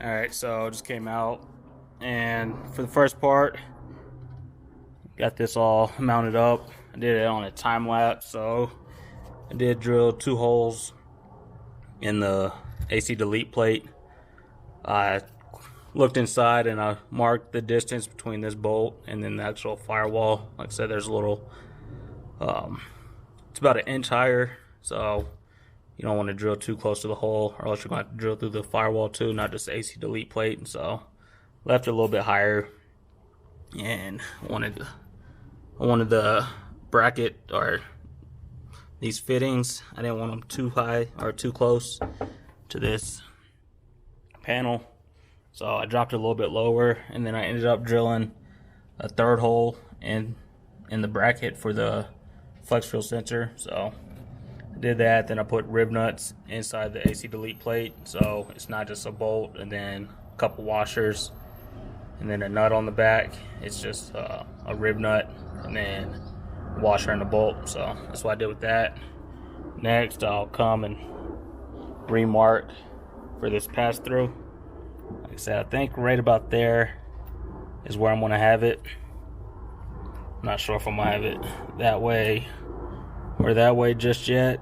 Alright, so it just came out, and for the first part, got this all mounted up. I did it on a time lapse, so I did drill 2 holes in the AC delete plate. I looked inside and I marked the distance between this bolt and then the actual firewall. Like I said, there's a little, it's about 1 inch higher, so you don't want to drill too close to the hole, or else you're going to have to drill through the firewall too, not just the AC delete plate. And so left it a little bit higher, and I wanted the bracket or these fittings, I didn't want them too high or too close to this panel, so I dropped it a little bit lower, and then I ended up drilling a 3rd hole in the bracket for the flex fuel sensor. So did that, then I put rib nuts inside the AC delete plate, so it's not just a bolt and then a couple washers and then a nut on the back. It's just a rib nut and then a washer and a bolt. So that's what I did with that. Next, I'll come and remark for this pass through. Like I said, I think right about there is where I'm going to have it. I'm not sure if I'm going to have it that way or that way just yet,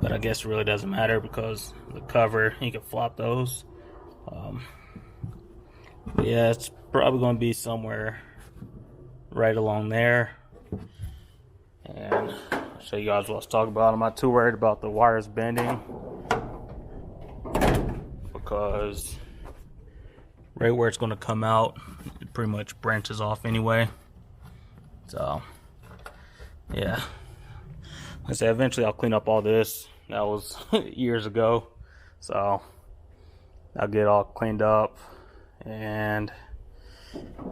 but I guess it really doesn't matter because the cover, you can flop those. Yeah, it's probably going to be somewhere right along there, and I'll show you guys what I was talking about. I'm not too worried about the wires bending because right where it's going to come out, it pretty much branches off anyway. So yeah, like I said, eventually I'll clean up all this. That was years ago, so I'll get it all cleaned up, and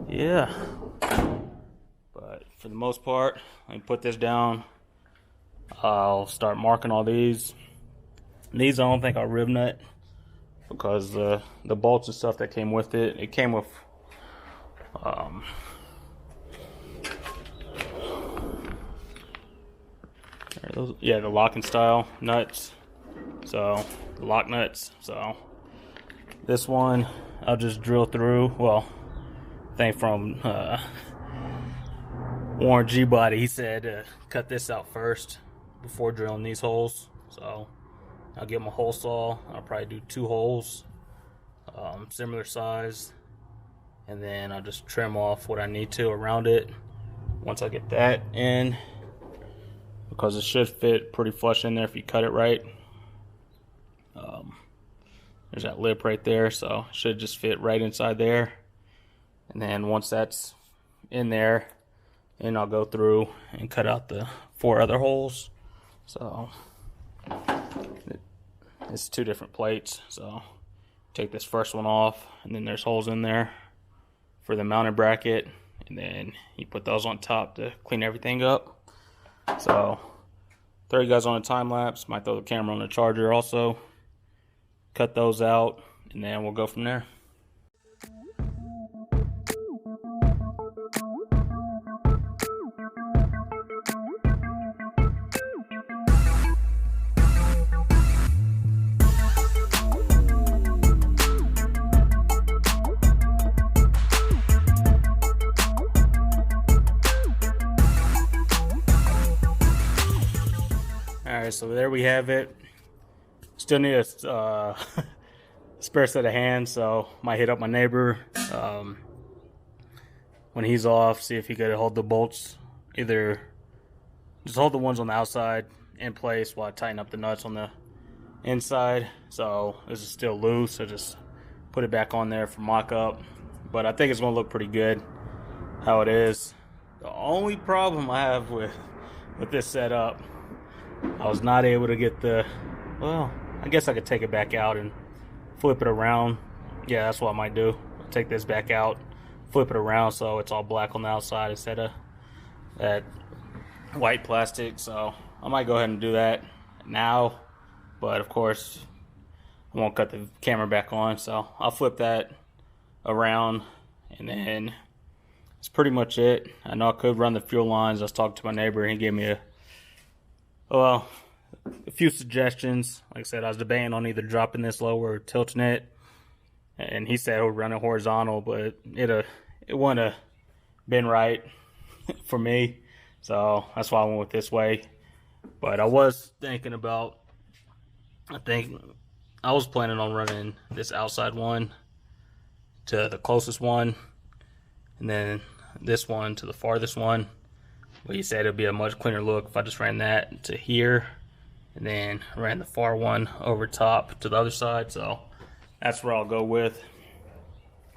yeah. But for the most part, let me put this down. I'll start marking all these. These I don't think I'll rib nut because the bolts and stuff that came with it, it came with the locking style nuts, so the lock nuts. So this one I'll just drill through. Well, I think from Warren G Body, he said cut this out first before drilling these holes. So I'll get my hole saw. I'll probably do 2 holes, similar size, and then I'll just trim off what I need to around it once I get that in, because it should fit pretty flush in there if you cut it right. There's that lip right there, so it should just fit right inside there. And then once that's in there, then I'll go through and cut out the 4 other holes. So it's 2 different plates, so take this first one off, and then there's holes in there for the mounted bracket, and then you put those on top to clean everything up. So throw you guys on a time lapse, might throw the camera on the charger also, cut those out, and then we'll go from there. Alright, so there we have it. Still need a spare set of hands, so might hit up my neighbor when he's off, see if he could hold the bolts, either just hold the ones on the outside in place while I tighten up the nuts on the inside. So this is still loose, so just put it back on there for mock-up. But I think it's going to look pretty good how it is. The only problem I have with this setup, I was not able to get the, well, I guess I could take it back out and flip it around. Yeah, that's what I might do. Take this back out, flip it around so it's all black on the outside instead of that white plastic. So I might go ahead and do that now, but of course I won't cut the camera back on, so I'll flip that around, and then that's pretty much it. I know I could run the fuel lines. I was talking to my neighbor and he gave me a few suggestions. Like I said, I was debating on either dropping this lower or tilting it, and he said I would run it horizontal, but it wouldn't have been right for me, so that's why I went with this way. But I was thinking about, I was planning on running this outside one to the closest one, and then this one to the farthest one. But he said it'd be a much cleaner look if I just ran that to here and then ran the far one over top to the other side. So that's where I'll go with.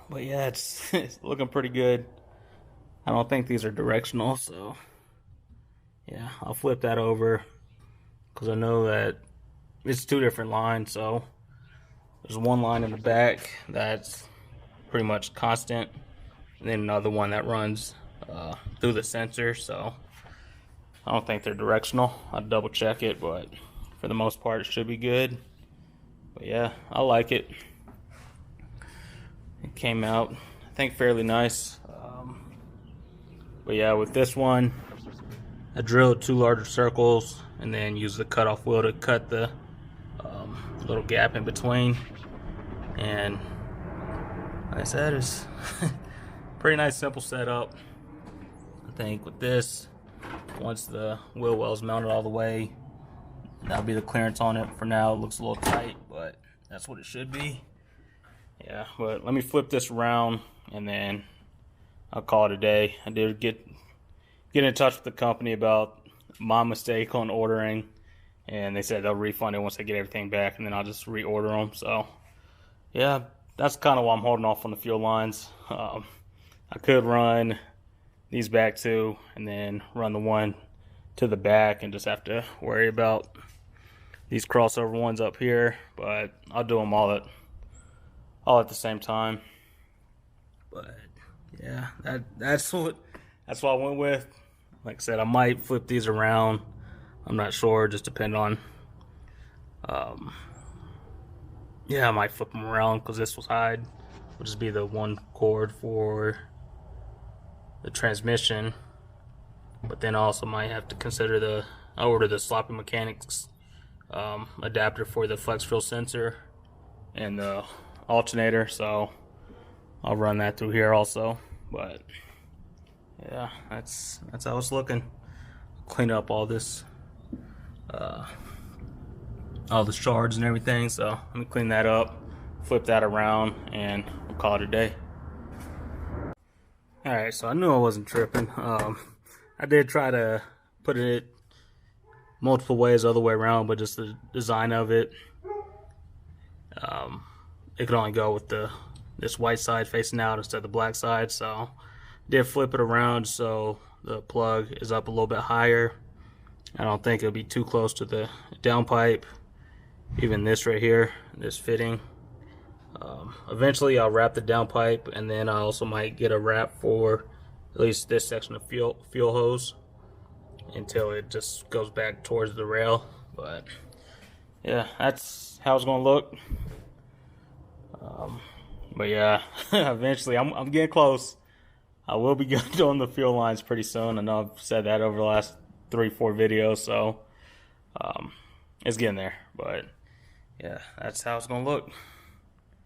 But yeah, it's looking pretty good. I don't think these are directional, so yeah, I'll flip that over because I know that it's two different lines. So there's one line in the back that's pretty much constant, and then another one that runs through the sensor. So I don't think they're directional. I'll double check it, but for the most part it should be good. But yeah, I like it. It came out, I think, fairly nice. But yeah, with this one I drilled 2 larger circles and then used the cutoff wheel to cut the little gap in between. And like I said, it's pretty nice, simple setup. I think with this, once the wheel well is mounted all the way, that'll be the clearance on it. For now it looks a little tight, but that's what it should be. Yeah, but let me flip this around and then I'll call it a day. I did get in touch with the company about my mistake on ordering, and they said they'll refund it once they get everything back, and then I'll just reorder them. So yeah, that's kind of why I'm holding off on the fuel lines. I could run these back too, and then run the one to the back and just have to worry about these crossover ones up here, but I'll do them all at the same time. But yeah, that's what I went with. Like I said, I might flip these around. I'm not sure, just depend on yeah, I might flip them around because this side will just be the one cord for the transmission. But then I also might have to consider I ordered the Sloppy Mechanics adapter for the flex fuel sensor and the alternator, so I'll run that through here also. But yeah, that's how it's looking. Clean up all this shards and everything, so let me clean that up, flip that around, and we'll call it a day. Alright, so I knew I wasn't tripping. I did try to put it multiple ways other way around, but just the design of it, it could only go with this white side facing out instead of the black side. So did flip it around so the plug is up a little bit higher. I don't think it'll be too close to the downpipe. Even this right here, this fitting. Eventually I'll wrap the downpipe, and then I also might get a wrap for at least this section of fuel hose until it just goes back towards the rail. But yeah, that's how it's gonna look. But yeah, eventually I'm getting close. I will be doing the fuel lines pretty soon. I know I've said that over the last 3-4 videos, so it's getting there. But yeah, that's how it's gonna look.